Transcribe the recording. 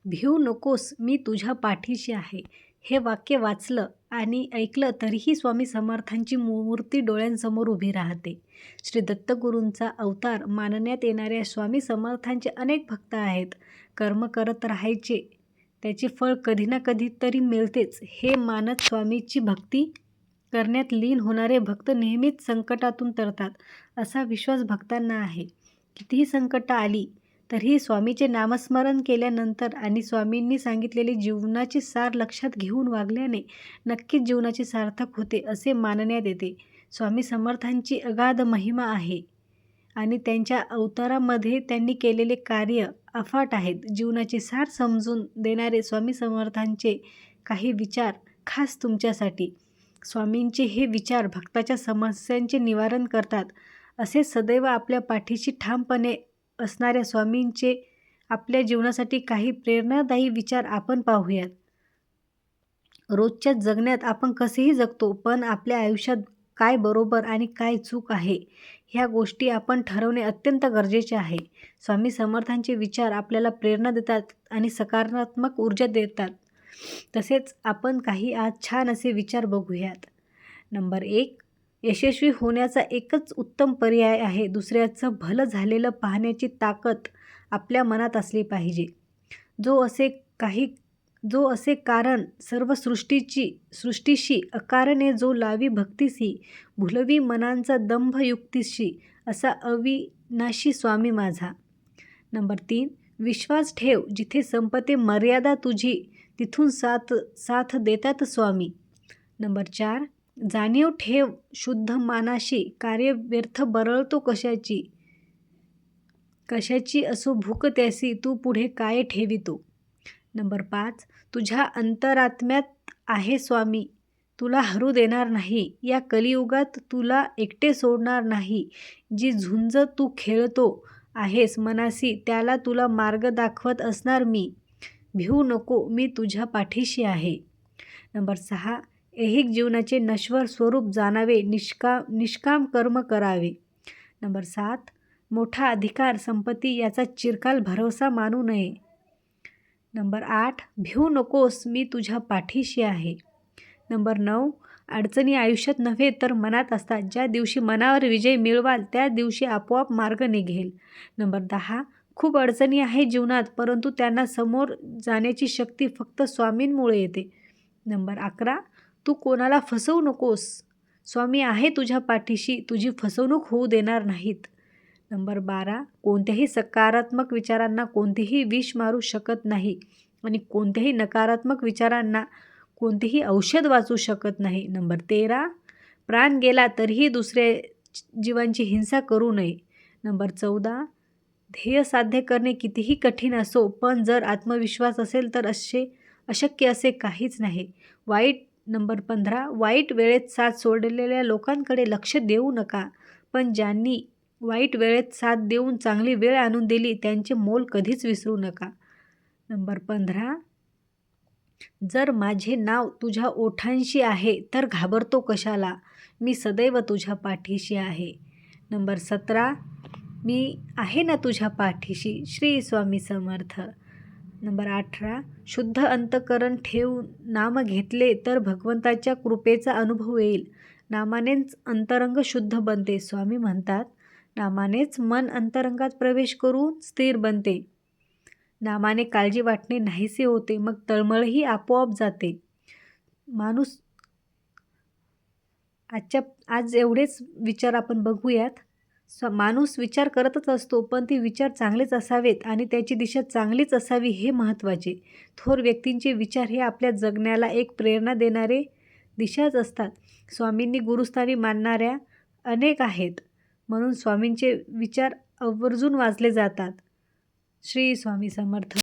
भिवू नकोस, मी तुझ्या पाठीशी आहे. हे वाक्य वाचलं आणि ऐकलं तरीही स्वामी समर्थांची मूर्ती डोळ्यांसमोर उभी राहते. श्री दत्तगुरूंचा अवतार मानण्यात येणाऱ्या स्वामी समर्थांचे अनेक भक्त आहेत. कर्म करत राहायचे, त्याचे फळ कधी ना कधी तरी मिळतेच हे मानत स्वामीची भक्ती करण्यात लीन होणारे भक्त नेहमीच संकटातून तरतात, असा विश्वास भक्तांना आहे. कितीही संकटं आली तरीही स्वामीचे नामस्मरण केल्यानंतर आणि स्वामींनी सांगितलेले जीवनाचे सार लक्षात घेऊन वागल्याने नक्कीच जीवनाचे सार्थक होते असे मानण्यात येते. स्वामी समर्थांची अगाध महिमा आहे आणि त्यांच्या अवतारामध्ये त्यांनी केलेले कार्य अफाट आहेत. जीवनाचे सार समजून देणारे स्वामी समर्थांचे काही विचार खास तुमच्यासाठी. स्वामींचे हे विचार भक्ताच्या समस्यांचे निवारण करतात. असे सदैव आपल्या पाठीशी ठामपणे असणाऱ्या स्वामींचे आपल्या जीवनासाठी काही प्रेरणादायी विचार आपण पाहूयात. रोजच्या जगण्यात आपण कसेही जगतो, पण आपल्या आयुष्यात काय बरोबर आणि काय चूक आहे ह्या गोष्टी आपण ठरवणे अत्यंत गरजेचे आहे. स्वामी समर्थांचे विचार आपल्याला प्रेरणा देतात आणि सकारात्मक ऊर्जा देतात. तसेच आपण काही आज छान असे विचार बघूयात. नंबर 1, यशस्वी होण्याचा एकच उत्तम पर्याय आहे, दुसऱ्याचं भलं झालेलं पाहण्याची ताकद आपल्या मनात असली पाहिजे. जो असे कारण सर्व सृष्टीशी अकारणे जो लावी भक्तीसी, भुलवी मनांचा दंभ युक्तीशी, असा अविनाशी स्वामी माझा. नंबर 3, विश्वास ठेव, जिथे संपते मर्यादा तुझी, तिथून साथ देतात स्वामी. नंबर 4, जाणीव ठेव शुद्ध मानाशी, कार्य व्यर्थ बरळतो कशाची असो भूक त्यासी, तू पुढे काय ठेवितो. नंबर 5, तुझ्या अंतरात्म्यात आहे स्वामी, तुला हरू देणार नाही, या कलियुगात तुला एकटे सोडणार नाही. जी झुंज तू खेळतो आहेस मनासी, त्याला तुला मार्ग दाखवत असणार मी. भिवू नको, मी तुझ्या पाठीशी आहे. नंबर 6, ऐहिक जीवनाचे नश्वर स्वरूप जाणावे, निष्काम कर्म करावे. नंबर 7, मोठा अधिकार संपत्ती याचा चिरकाल भरवसा मानू नये. नंबर 8, भिवू नकोस, मी तुझ्या पाठीशी आहे. नंबर 9, अडचणी आयुष्यात नव्हे तर मनात असतात, ज्या दिवशी मनावर विजय मिळवाल त्या दिवशी आपोआप मार्ग निघेल. नंबर 10, खूप अडचणी आहेत जीवनात, परंतु त्यांना समोर जाण्याची शक्ती फक्त स्वामींमुळे येते. नंबर 11, तू कोणाला फसवू नकोस, स्वामी आहे तुझ्या पाठीशी, तुझी फसवणूक होऊ देणार नाहीत. नंबर 12, कोणत्याही सकारात्मक विचारांना कोणतेही विष मारू शकत नाही आणि कोणत्याही नकारात्मक विचारांना कोणतेही औषध वाचू शकत नाही. नंबर 13, प्राण गेला तरीही दुसऱ्या जीवांची हिंसा करू नये. नंबर 14, ध्येय साध्य करणे कितीही कठीण असो, पण जर आत्मविश्वास असेल तर अशक्य असे काहीच नाही. नंबर 15, वाईट वेळेत साथ सोडलेल्या लोकांकडे लक्ष देऊ नका, पण ज्यांनी वाईट वेळेत साथ देऊन चांगली वेळ आणून दिली त्यांचे मोल कधीच विसरू नका. नंबर 15, जर माझे नाव तुझ्या ओठांशी आहे तर घाबरतो कशाला, मी सदैव तुझ्या पाठीशी आहे. नंबर 17, मी आहे ना तुझ्या पाठीशी, श्री स्वामी समर्थ. नंबर 18, शुद्ध अंतकरण ठेवून नाम घेतले तर भगवंताच्या कृपेचा अनुभव येईल. नामानेच अंतरंग शुद्ध बनते. स्वामी म्हणतात, नामानेच मन अंतरंगात प्रवेश करून स्थिर बनते. नामाने काळजी वाटणे नाहीसे होते, मग तळमळही आपोआप जाते. आज एवढेच विचार आपण बघूयात. माणूस विचार करतच असतो, पण ते विचार चांगलेच असावेत आणि त्याची दिशा चांगलीच असावी हे महत्त्वाचे. थोर व्यक्तींचे विचार हे आपल्या जगण्याला एक प्रेरणा देणारे दिशाच असतात. स्वामींनी गुरुस्थानी मानणाऱ्या अनेक आहेत, म्हणून स्वामींचे विचार आवर्जून वाचले जातात. श्री स्वामी समर्थ.